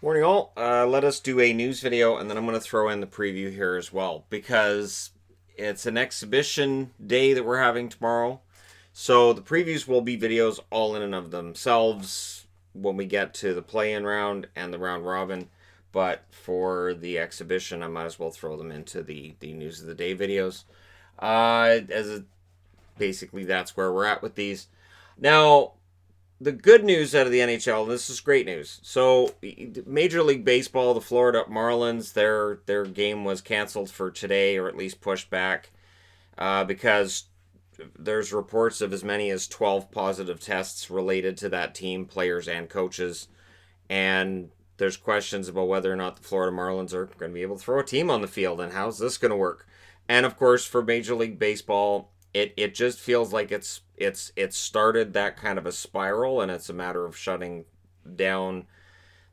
Morning all. Let us do a news video and then I'm going to throw in the preview here as well because it's an exhibition day that we're having tomorrow. So the previews will be videos all in and of themselves when we get to the play-in round and the round robin. But for the exhibition, I might as well throw them into the news of the day videos. Basically, that's where we're at with these. Now, the good news out of the NHL, and this is great news. So, Major League Baseball, the Florida Marlins, their game was canceled for today, or at least pushed back, because there's reports of as many as 12 positive tests related to that team, players and coaches, and there's questions about whether or not the Florida Marlins are going to be able to throw a team on the field, and how's this going to work? And of course, for Major League Baseball, it just feels like it's started that kind of a spiral, and it's a matter of shutting down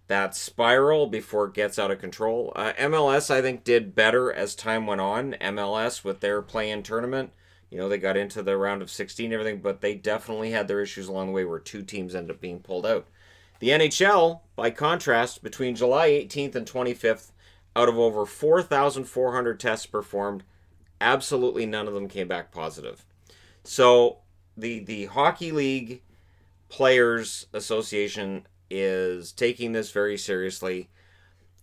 that spiral before it gets out of control. MLS, I think, did better as time went on. MLS with their play-in tournament, they got into the round of 16 and everything, but they definitely had their issues along the way where two teams ended up being pulled out. The NHL, by contrast, between July 18th and 25th, out of over 4,400 tests performed, absolutely none of them came back positive. So the Hockey League Players Association is taking this very seriously,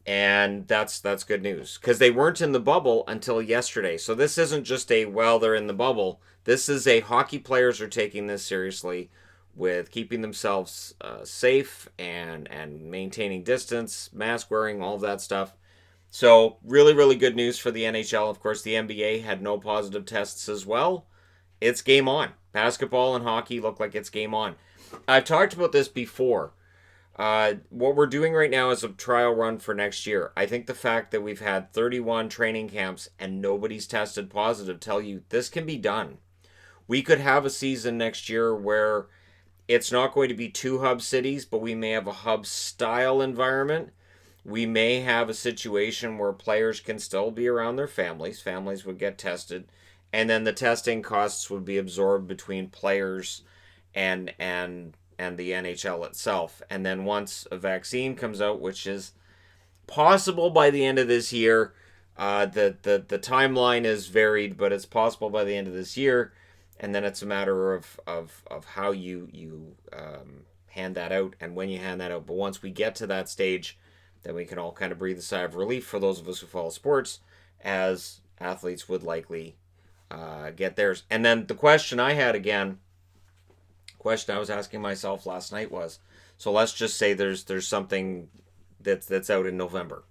and that's good news because they weren't in the bubble until yesterday. So this isn't just they're in the bubble. This is hockey players are taking this seriously with keeping themselves safe and maintaining distance, mask wearing, all of that stuff. So really, really good news for the NHL. Of course, the NBA had no positive tests as well. It's game on. Basketball and hockey look like it's game on. I've talked about this before. What we're doing right now is a trial run for next year. I think the fact that we've had 31 training camps and nobody's tested positive tell you this can be done. We could have a season next year where it's not going to be two hub cities, but we may have a hub style environment. We may have a situation where players can still be around their families. Families would get tested, and then the testing costs would be absorbed between players and the NHL itself. And then once a vaccine comes out, which is possible by the end of this year, the timeline is varied, but it's possible by the end of this year. And then it's a matter of how you hand that out and when you hand that out. But once we get to that stage, then we can all kind of breathe a sigh of relief for those of us who follow sports, as athletes would likely get theirs. And then the question I was asking myself last night was, so let's just say there's something that's out in November.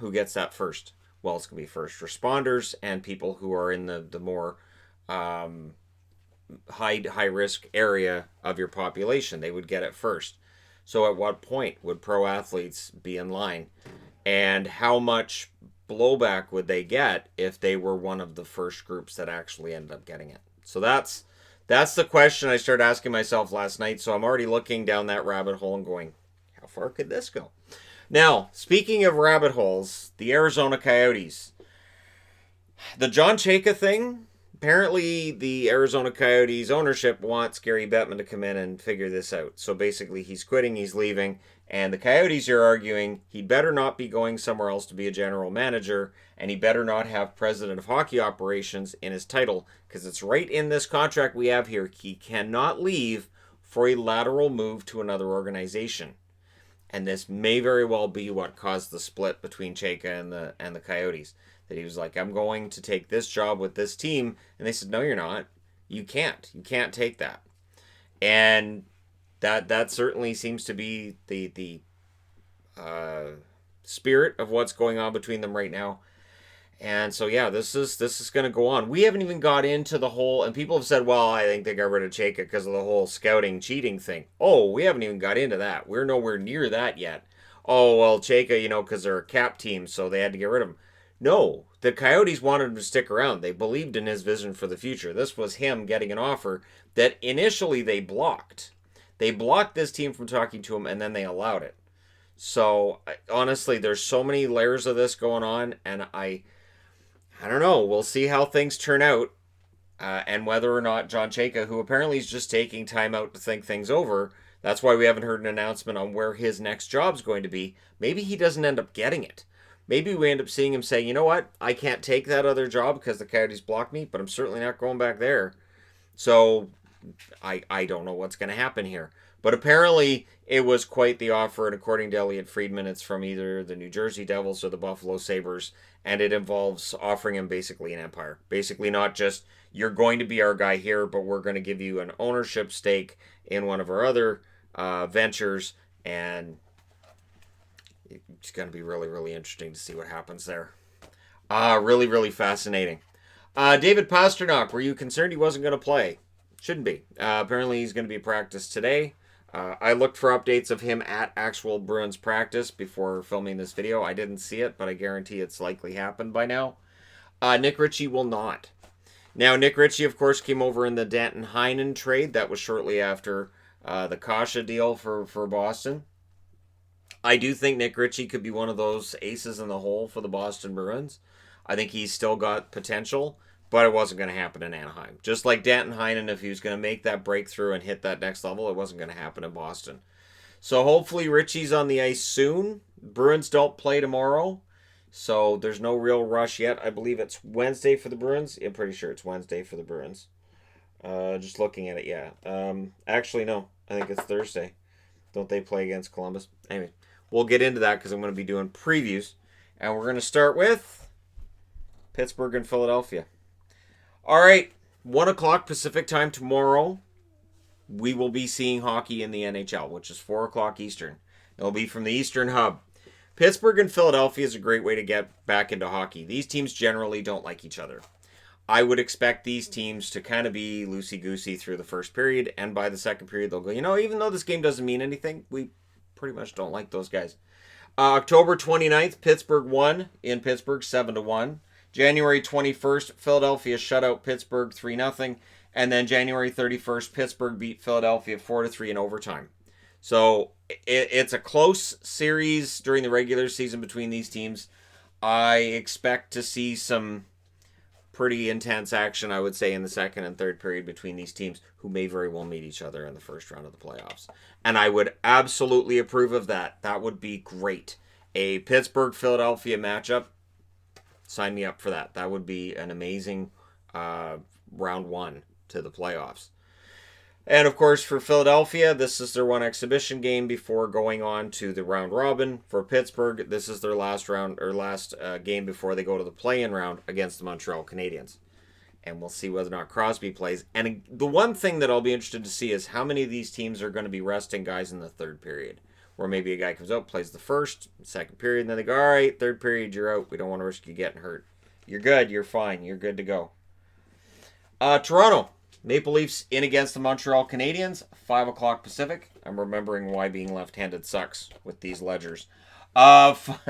Who gets that first? Well, it's going to be first responders and people who are in the more high risk area of your population. They would get it first. So at what point would pro athletes be in line, and how much blowback would they get if they were one of the first groups that actually ended up getting it? So that's the question I started asking myself last night. So I'm already looking down that rabbit hole and going, how far could this go? Now, speaking of rabbit holes, the Arizona Coyotes, the John Chayka thing. Apparently, the Arizona Coyotes ownership wants Gary Bettman to come in and figure this out. So basically, he's quitting, he's leaving, and the Coyotes are arguing he'd better not be going somewhere else to be a general manager, and he better not have president of hockey operations in his title, because it's right in this contract we have here. He cannot leave for a lateral move to another organization. And this may very well be what caused the split between Chayka and the Coyotes. That he was like, I'm going to take this job with this team. And they said, no, you're not. You can't. You can't take that. And that certainly seems to be the spirit of what's going on between them right now. And so, yeah, this is going to go on. We haven't even got into the whole, and people have said, well, I think they got rid of Chayka because of the whole scouting cheating thing. Oh, we haven't even got into that. We're nowhere near that yet. Oh, well, Chayka, because they're a cap team, so they had to get rid of him. No, the Coyotes wanted him to stick around. They believed in his vision for the future. This was him getting an offer that initially they blocked. They blocked this team from talking to him, and then they allowed it. So, honestly, there's so many layers of this going on, and I don't know. We'll see how things turn out, and whether or not John Chayka, who apparently is just taking time out to think things over, That's why we haven't heard an announcement on where his next job's going to be. Maybe he doesn't end up getting it. Maybe we end up seeing him say, you know what, I can't take that other job because the Coyotes blocked me, but I'm certainly not going back there. So I don't know what's going to happen here. But apparently it was quite the offer, and according to Elliot Friedman, it's from either the New Jersey Devils or the Buffalo Sabres, and it involves offering him basically an empire. Basically not just, you're going to be our guy here, but we're going to give you an ownership stake in one of our other ventures, and it's going to be really, really interesting to see what happens there. Really, really fascinating. David Pastrnak, were you concerned he wasn't going to play? Shouldn't be. Apparently he's going to be practiced today. I looked for updates of him at actual Bruins practice before filming this video. I didn't see it, but I guarantee it's likely happened by now. Nick Ritchie will not. Now, Nick Ritchie, of course, came over in the Danton Heinen trade. That was shortly after the Kasha deal for Boston. I do think Nick Ritchie could be one of those aces in the hole for the Boston Bruins. I think he's still got potential, but it wasn't going to happen in Anaheim. Just like Danton Heinen, if he was going to make that breakthrough and hit that next level, it wasn't going to happen in Boston. So hopefully Ritchie's on the ice soon. Bruins don't play tomorrow, so there's no real rush yet. I believe it's Wednesday for the Bruins. I'm pretty sure it's Wednesday for the Bruins. Just looking at it, yeah. Actually, no. I think it's Thursday. Don't they play against Columbus? Anyway, we'll get into that because I'm going to be doing previews. And we're going to start with Pittsburgh and Philadelphia. All right, 1 o'clock Pacific time tomorrow, we will be seeing hockey in the NHL, which is 4 o'clock Eastern. It'll be from the Eastern Hub. Pittsburgh and Philadelphia is a great way to get back into hockey. These teams generally don't like each other. I would expect these teams to kind of be loosey-goosey through the first period, and by the second period they'll go, even though this game doesn't mean anything, we pretty much don't like those guys. October 29th, Pittsburgh won in Pittsburgh 7-1. January 21st, Philadelphia shut out Pittsburgh 3-0. And then January 31st, Pittsburgh beat Philadelphia 4-3 in overtime. So it's a close series during the regular season between these teams. I expect to see some pretty intense action, I would say, in the second and third period between these teams, who may very well meet each other in the first round of the playoffs. And I would absolutely approve of that. That would be great. A Pittsburgh-Philadelphia matchup. Sign me up for that. That would be an amazing round one to the playoffs. And of course, for Philadelphia, this is their one exhibition game before going on to the round robin. For Pittsburgh, this is their last game before they go to the play-in round against the Montreal Canadiens. And we'll see whether or not Crosby plays. And the one thing that I'll be interested to see is how many of these teams are going to be resting guys in the third period. Where maybe a guy comes out, plays the first, second period, and then they go, all right, third period, you're out. We don't want to risk you getting hurt. You're good. You're fine. You're good to go. Toronto. Maple Leafs in against the Montreal Canadiens, 5 o'clock Pacific. I'm remembering why being left-handed sucks with these ledgers. 5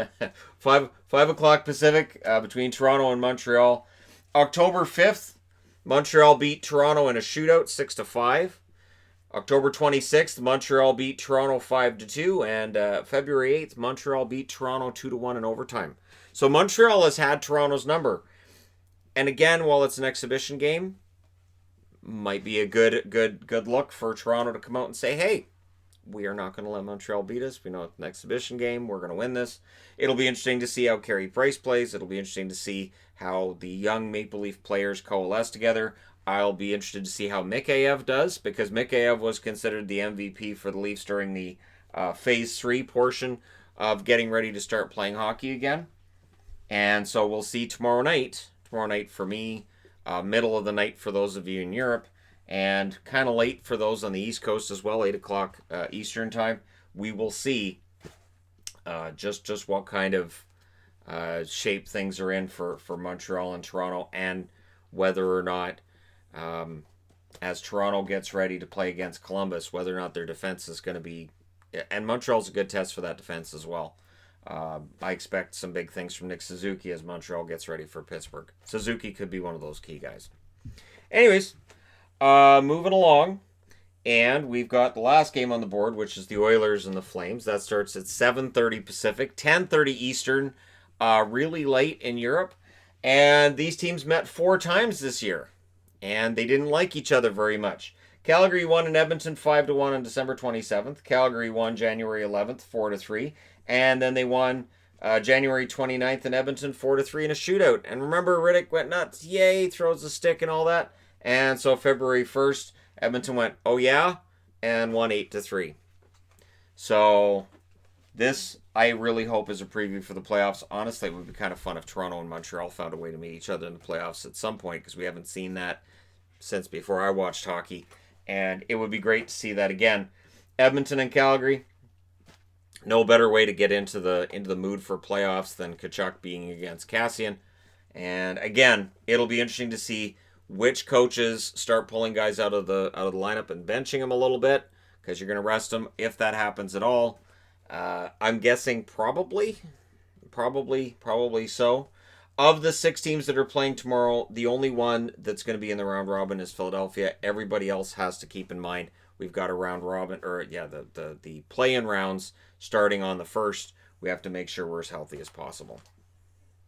o'clock Pacific between Toronto and Montreal. October 5th, Montreal beat Toronto in a shootout, 6-5. October 26th, Montreal beat Toronto 5-2, and February 8th, Montreal beat Toronto 2-1 in overtime. So Montreal has had Toronto's number. And again, while it's an exhibition game, might be a good look for Toronto to come out and say, hey, we are not going to let Montreal beat us. We know it's an exhibition game. We're going to win this. It'll be interesting to see how Carey Price plays. It'll be interesting to see how the young Maple Leaf players coalesce together. I'll be interested to see how Mikheyev does, because Mikheyev was considered the MVP for the Leafs during the Phase 3 portion of getting ready to start playing hockey again. And so we'll see tomorrow night. Tomorrow night for me, middle of the night for those of you in Europe, and kind of late for those on the East Coast as well, 8 o'clock Eastern time. We will see just what kind of shape things are in for Montreal and Toronto, and whether or not, as Toronto gets ready to play against Columbus, whether or not their defense is going to be... And Montreal's a good test for that defense as well. I expect some big things from Nick Suzuki as Montreal gets ready for Pittsburgh. Suzuki could be one of those key guys. Anyways, moving along. And we've got the last game on the board, which is the Oilers and the Flames. That starts at 7:30 Pacific, 10:30 Eastern, really late in Europe. And these teams met 4 times this year. And they didn't like each other very much. Calgary won in Edmonton 5-1 on December 27th. Calgary won January 11th 4-3. And then they won January 29th in Edmonton 4-3 in a shootout. And remember, Riddick went nuts. Yay, throws the stick and all that. And so February 1st, Edmonton went, oh yeah, and won 8-3. So this, I really hope, is a preview for the playoffs. Honestly, it would be kind of fun if Toronto and Montreal found a way to meet each other in the playoffs at some point, because we haven't seen that since before I watched hockey. And it would be great to see that again. Edmonton and Calgary, no better way to get into the mood for playoffs than Tkachuk being against Kassian. And again, it'll be interesting to see which coaches start pulling guys out of the lineup and benching them a little bit, because you're going to rest them if that happens at all. I'm guessing probably so. Of the 6 teams that are playing tomorrow, the only one that's going to be in the round robin is Philadelphia. Everybody else has to keep in mind we've got a round robin, or the play-in rounds starting on the 1st. We have to make sure we're as healthy as possible.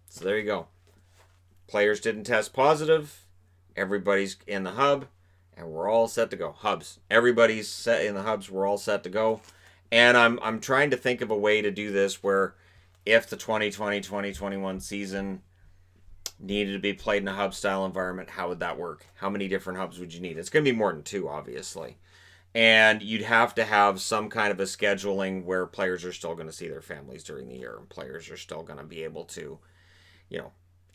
So there you go. Players didn't test positive. Everybody's in the hub, and we're all set to go. Hubs. Everybody's set in the hubs. We're all set to go. And I'm trying to think of a way to do this where if the 2020-2021 season needed to be played in a hub-style environment, how would that work? How many different hubs would you need? It's going to be more than 2, obviously. And you'd have to have some kind of a scheduling where players are still going to see their families during the year, and players are still going to be able to,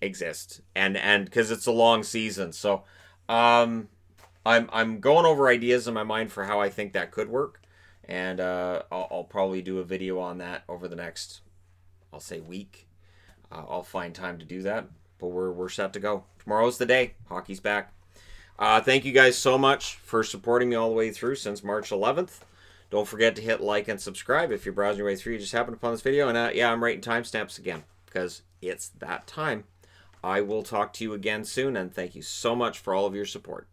exist. And because it's a long season. So I'm going over ideas in my mind for how I think that could work. And I'll probably do a video on that over the next, I'll say, week. I'll find time to do that. But we're set to go. Tomorrow's the day. Hockey's back. Thank you guys so much for supporting me all the way through since March 11th. Don't forget to hit like and subscribe if you're browsing your way through. You just happened upon this video. And I'm writing timestamps again because it's that time. I will talk to you again soon. And thank you so much for all of your support.